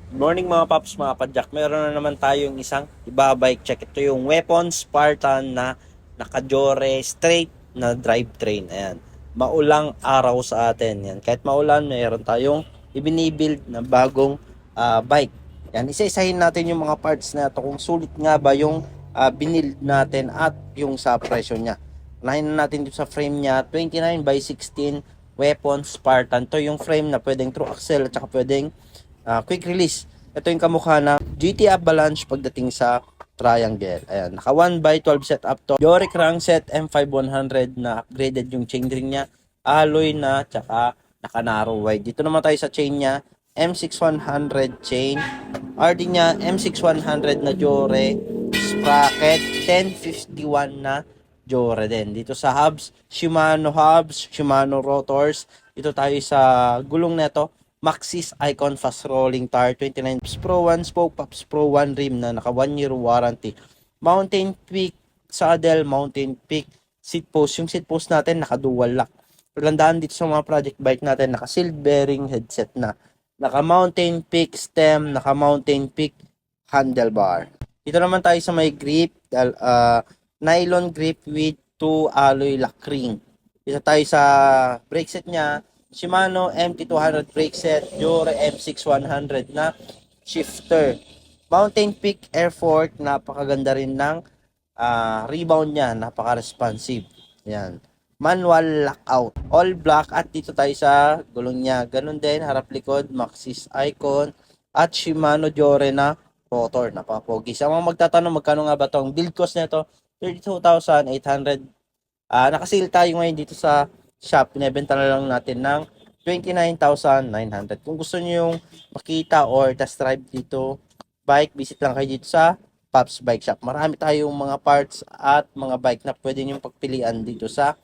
Good morning mga paps, mga padyak. Meron na naman tayong isang ibabike check. Ito yung Weapon Spartan na nakajore straight na drivetrain. Ayan. Maulang araw sa atin. Yan. Kahit maulan, meron tayong ibinibuild na bagong bike. Yan. Isa-isahin natin yung mga parts na ito kung sulit nga ba yung binild natin at yung sa presyo niya. Unahin na natin dito sa frame niya, 29 by 16 Weapon Spartan. Ito yung frame na pwedeng through axle at saka pwedeng quick release. Ito yung kamukha ng GT Avalanche pagdating sa triangle. Ayan, naka 1 by 12 setup to. Yori crankset M5100 na upgraded yung chain ring niya. Alloy na, tsaka naka narrow wide. Dito naman tayo sa chain niya. M6100 chain. RD niya M6100 na Jore. Sprocket 1051 na Jore din. Dito sa hubs, Shimano rotors. Dito tayo sa gulong neto. Maxxis Icon Fast Rolling Tire 29 Pops Pro 1 Spoke Pops Pro 1 Rim na naka 1 year warranty. Mountain Peak Saddle, Mountain Peak seat post. Yung seat post natin naka dual lock. Tandaan dito sa mga project bike natin naka sealed bearing headset na. Naka Mountain Peak stem, naka Mountain Peak handlebar. Dito naman tayo sa may grip, nylon grip with 2 alloy lock ring. Dito tayo sa brake set niya. Shimano MT200 brake set, Jore M6100 na shifter. Mountain Peak Air Force, napakaganda rin ng rebound niya, napaka-responsive. Yan. Manual lockout. All black at dito tayo sa gulong niya. Ganun din, harap likod, Maxxis Icon at Shimano Jore na rotor, napapogi. Sa mga magtatanong magkano nga ba tong build cost nito? 32,800. Nakasil tayo ngayon dito sa shop, pinebenta na lang natin ng 29,900. Kung gusto niyo yung makita or test drive dito, bike, visit lang kayo dito sa Pops Bike Shop. Marami tayong mga parts at mga bike na pwede niyong pagpilian dito sa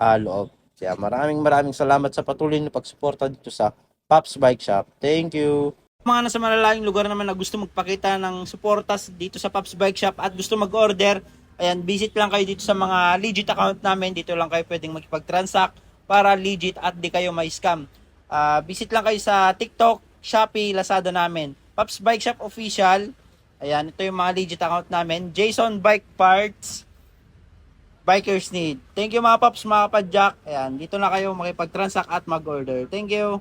loob. Kaya maraming salamat sa patuloy na pagsuporta dito sa Pops Bike Shop. Thank you! Mga nasa malalayong lugar naman na gusto magpakita ng suportas dito sa Pops Bike Shop at gusto mag-order, ayan, visit lang kayo dito sa mga legit account namin. Dito lang kayo pwedeng makipag-transact para legit at di kayo may scam. Visit lang kayo sa TikTok, Shopee, Lazada namin. Pops Bike Shop Official. Ayan, ito yung mga legit account namin. Jason Bike Parts, Bikers Need. Thank you mga Pops, mga Padjak. Ayan, dito na kayo makipag-transact at mag-order. Thank you.